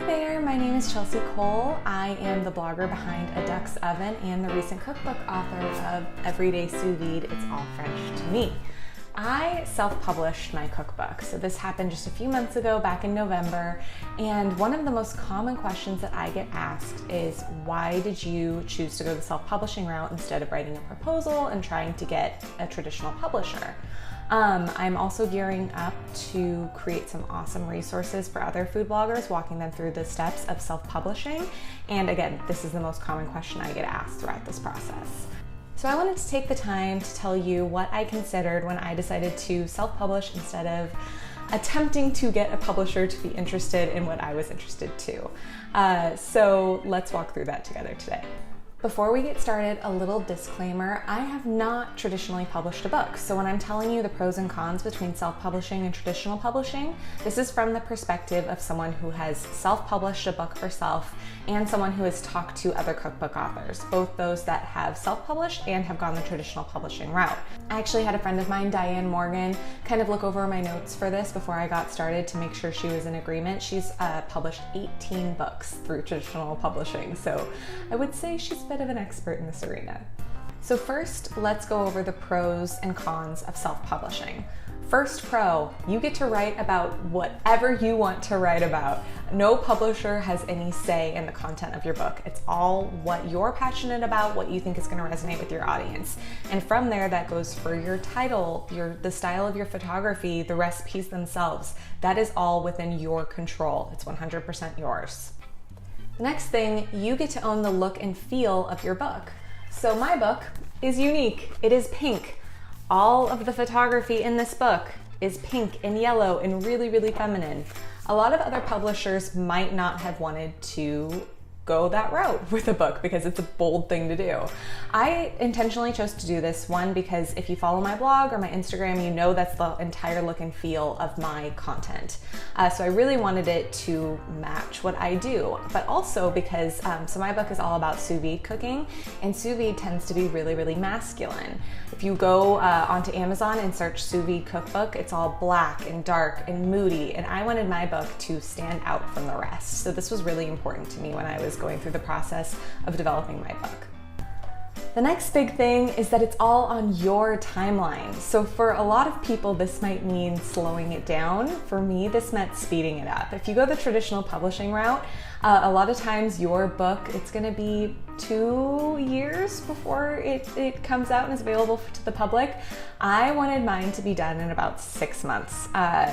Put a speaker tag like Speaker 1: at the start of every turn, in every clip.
Speaker 1: there, my name is Chelsea Cole. I am the blogger behind A Duck's Oven and the recent cookbook author of Everyday Sous Vide, It's All French to Me. I self-published my cookbook, so this happened just a few months ago, back in November, and one of the most common questions that I get asked is, why did you choose to go the self-publishing route instead of writing a proposal and trying to get a traditional publisher? I'm also gearing up to create some awesome resources for other food bloggers, walking them through the steps of self-publishing. And again, this is the most common question I get asked throughout this process. So I wanted to take the time to tell you what I considered when I decided to self-publish instead of attempting to get a publisher to be interested in what I was interested to. So let's walk through that together today. Before we get started, a little disclaimer, I have not traditionally published a book. So when I'm telling you the pros and cons between self-publishing and traditional publishing, this is from the perspective of someone who has self-published a book herself and someone who has talked to other cookbook authors, both those that have self-published and have gone the traditional publishing route. I actually had a friend of mine, Diane Morgan, kind of look over my notes for this before I got started to make sure she was in agreement. She's published 18 books through traditional publishing, so I would say she's a bit of an expert in this arena. So first, let's go over the pros and cons of self-publishing. First pro, you get to write about whatever you want to write about. No publisher has any say in the content of your book. It's all what you're passionate about, what you think is going to resonate with your audience. And from there, that goes for your title, the style of your photography, the recipes themselves. That is all within your control. It's 100% yours. The next thing, you get to own the look and feel of your book. So my book is unique. It is pink. All of the photography in this book is pink and yellow and really, really feminine. A lot of other publishers might not have wanted to go that route with a book because it's a bold thing to do. I intentionally chose to do this, one, because if you follow my blog or my Instagram, you know that's the entire look and feel of my content. So I really wanted it to match what I do, but also because, so my book is all about sous vide cooking, and sous vide tends to be really, really masculine. If you go onto Amazon and search sous vide cookbook, it's all black and dark and moody, and I wanted my book to stand out from the rest. So this was really important to me when I was going through the process of developing my book. The next big thing is that it's all on your timeline. So for a lot of people, this might mean slowing it down. For me, this meant speeding it up. If you go the traditional publishing route, a lot of times your book, it's gonna be 2 years before it comes out and is available to the public. I wanted mine to be done in about 6 months.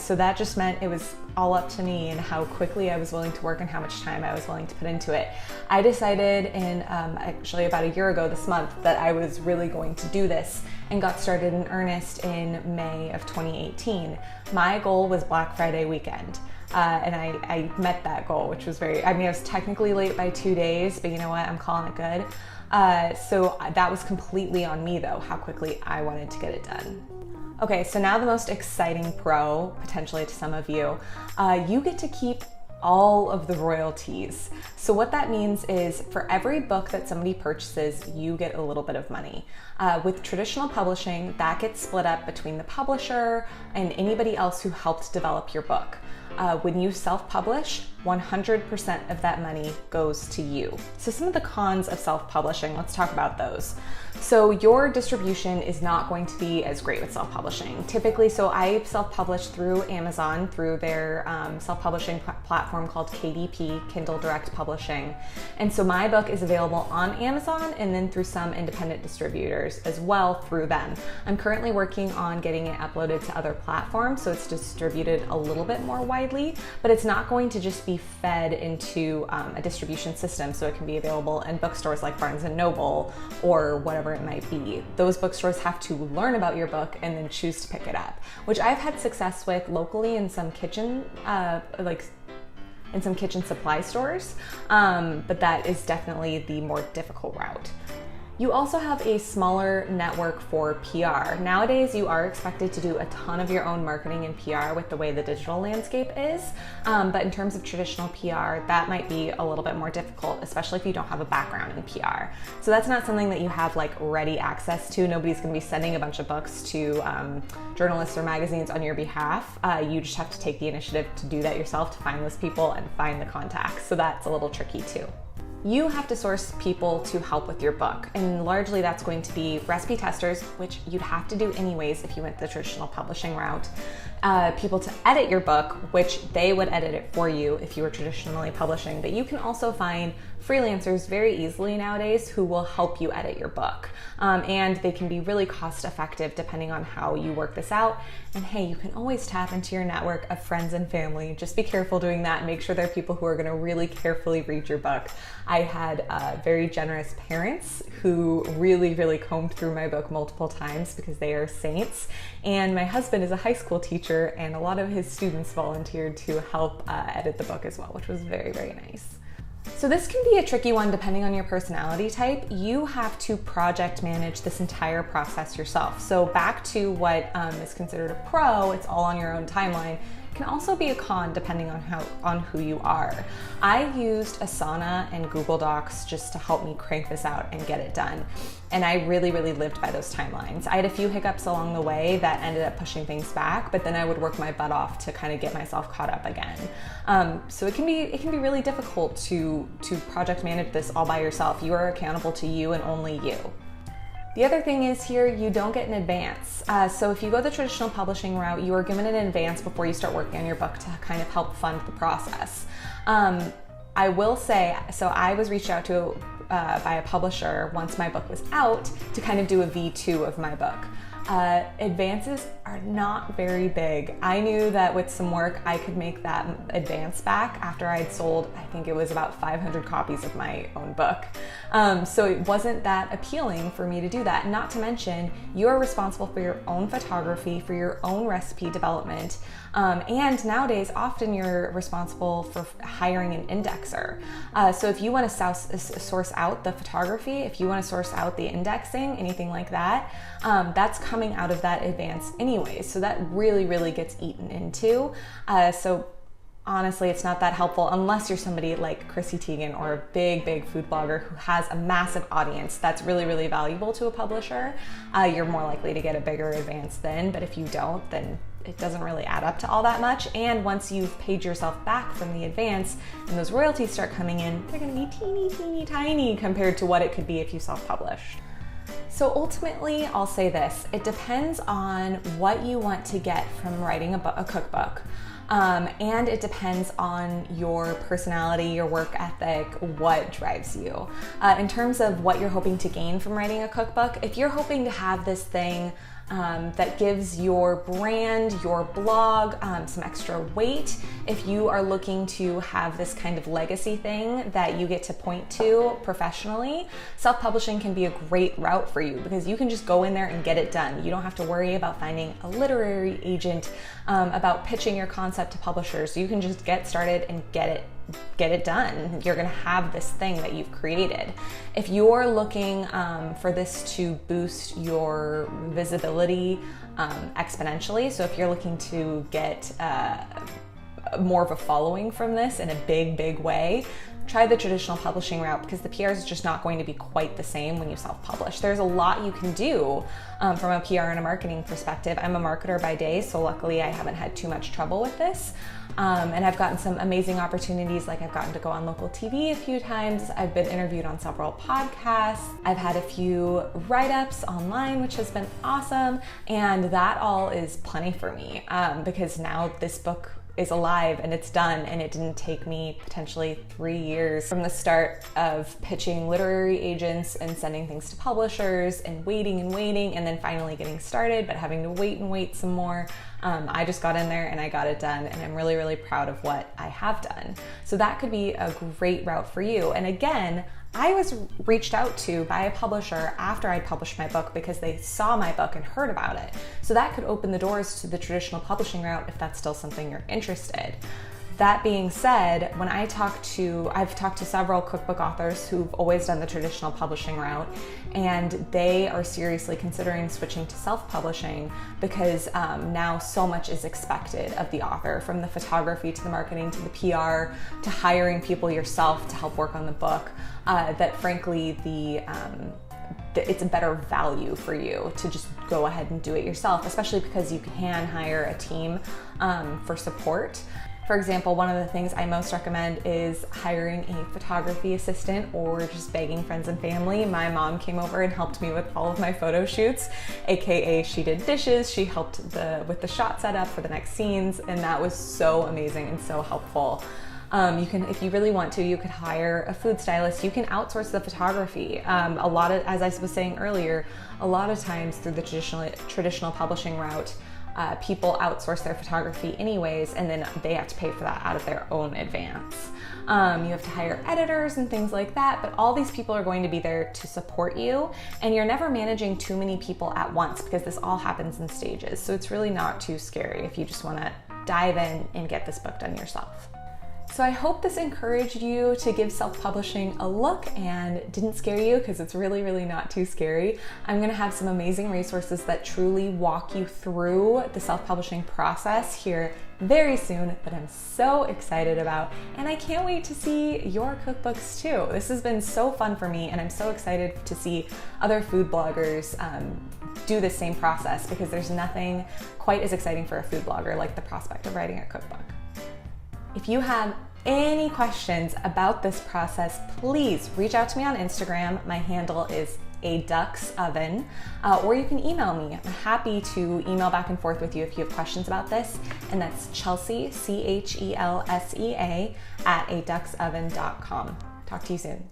Speaker 1: So that just meant it was all up to me and how quickly I was willing to work and how much time I was willing to put into it. I decided in actually about a year ago this month that I was really going to do this and got started in earnest in May of 2018. My goal was Black Friday weekend. And I met that goal, which was I was technically late by 2 days, but you know what, I'm calling it good. So that was completely on me though, how quickly I wanted to get it done. Okay, so now the most exciting pro, potentially to some of you, you get to keep all of the royalties. So what that means is for every book that somebody purchases, you get a little bit of money. With traditional publishing, that gets split up between the publisher and anybody else who helped develop your book. When you self-publish, 100% of that money goes to you. So some of the cons of self-publishing, let's talk about those. So your distribution is not going to be as great with self-publishing. Typically, so I self-publish through Amazon, through their self-publishing platform called KDP, Kindle Direct Publishing. And so my book is available on Amazon and then through some independent distributors as well through them. I'm currently working on getting it uploaded to other platforms, so it's distributed a little bit more widely, but it's not going to just be fed into a distribution system, so it can be available in bookstores like Barnes & Noble or whatever it might be. Those bookstores have to learn about your book and then choose to pick it up, which I've had success with locally in some kitchen supply stores, but that is definitely the more difficult route. You also have a smaller network for PR. Nowadays, you are expected to do a ton of your own marketing and PR with the way the digital landscape is. But in terms of traditional PR, that might be a little bit more difficult, especially if you don't have a background in PR. So that's not something that you have like ready access to. Nobody's gonna be sending a bunch of books to journalists or magazines on your behalf. You just have to take the initiative to do that yourself, to find those people and find the contacts. So that's a little tricky too. You have to source people to help with your book, and largely that's going to be recipe testers, which you'd have to do anyways if you went the traditional publishing route, people to edit your book, which they would edit it for you if you were traditionally publishing, but you can also find freelancers very easily nowadays who will help you edit your book, and they can be really cost effective depending on how you work this out. And hey, you can always tap into your network of friends and family. Just be careful doing that and make sure they're people who are going to really carefully read your book. I had very generous parents who really combed through my book multiple times because they are saints. And my husband is a high school teacher, and a lot of his students volunteered to help edit the book as well, which was very nice. So this can be a tricky one depending on your personality type. You have to project manage this entire process yourself. So back to what is considered a pro, it's all on your own timeline, can also be a con depending on who you are. I used Asana and Google Docs just to help me crank this out and get it done. And I really lived by those timelines. I had a few hiccups along the way that ended up pushing things back, but then I would work my butt off to kind of get myself caught up again. So it can be really difficult to project manage this all by yourself. You are accountable to you and only you. The other thing is here, you don't get an advance. So if you go the traditional publishing route, you are given an advance before you start working on your book to kind of help fund the process. I will say, so I was reached out to by a publisher once my book was out to kind of do a V2 of my book. Advances are not very big. I knew that with some work I could make that advance back after I'd sold, I think it was about 500 copies of my own book. So it wasn't that appealing for me to do that. Not to mention, you are responsible for your own photography, for your own recipe development, and nowadays often you're responsible for hiring an indexer. So if you want to source out the photography, if you want to source out the indexing, anything like that, that's coming out of that advance anyways. So that really gets eaten into. So honestly, it's not that helpful unless you're somebody like Chrissy Teigen or a big food blogger who has a massive audience. That's really valuable to a publisher. You're more likely to get a bigger advance then, but if you don't, then it doesn't really add up to all that much. And once you've paid yourself back from the advance and those royalties start coming in, they're gonna be teeny tiny compared to what it could be if you self-published. So ultimately, I'll say this, it depends on what you want to get from writing a cookbook. And it depends on your personality, your work ethic, what drives you. In terms of what you're hoping to gain from writing a cookbook, if you're hoping to have this thing that gives your brand, your blog, some extra weight, if you are looking to have this kind of legacy thing that you get to point to professionally, self-publishing can be a great route for you because you can just go in there and get it done. You don't have to worry about finding a literary agent, about pitching your concept to publishers. You can just get started and get it done. You're gonna have this thing that you've created. If you're looking for this to boost your visibility exponentially, so if you're looking to get more of a following from this in a big way, try the traditional publishing route because the PR is just not going to be quite the same when you self-publish. There's a lot you can do from a PR and a marketing perspective. I'm a marketer by day, so luckily I haven't had too much trouble with this. And I've gotten some amazing opportunities, like I've gotten to go on local TV a few times. I've been interviewed on several podcasts. I've had a few write-ups online, which has been awesome. And that all is plenty for me because now this book is alive and it's done, and it didn't take me potentially 3 years from the start of pitching literary agents and sending things to publishers and waiting and then finally getting started, but having to wait some more. I just got in there and I got it done, and I'm really proud of what I have done. So that could be a great route for you. And again, I was reached out to by a publisher after I published my book because they saw my book and heard about it. So that could open the doors to the traditional publishing route if that's still something you're interested. That being said, when I've talked to several cookbook authors who've always done the traditional publishing route, and they are seriously considering switching to self-publishing because now so much is expected of the author, from the photography to the marketing to the PR to hiring people yourself to help work on the book, that frankly it's a better value for you to just go ahead and do it yourself, especially because you can hire a team for support. For example, one of the things I most recommend is hiring a photography assistant or just begging friends and family. My mom came over and helped me with all of my photo shoots, aka she did dishes, she helped with the shot setup for the next scenes, and that was so amazing and so helpful. If you really want to, you could hire a food stylist. You can outsource the photography. As I was saying earlier, a lot of times through the traditional publishing route, people outsource their photography anyways, and then they have to pay for that out of their own advance. You have to hire editors and things like that, but all these people are going to be there to support you, and you're never managing too many people at once because this all happens in stages. So it's really not too scary if you just want to dive in and get this book done yourself. So I hope this encouraged you to give self-publishing a look and didn't scare you, because it's really, really not too scary. I'm gonna have some amazing resources that truly walk you through the self-publishing process here very soon that I'm so excited about, and I can't wait to see your cookbooks too. This has been so fun for me, and I'm so excited to see other food bloggers do the same process, because there's nothing quite as exciting for a food blogger like the prospect of writing a cookbook. If you have any questions about this process, please reach out to me on Instagram. My handle is @ducksoven, or you can email me. I'm happy to email back and forth with you if you have questions about this, and that's Chelsea, CHELSEA, @aducksoven.com. Talk to you soon.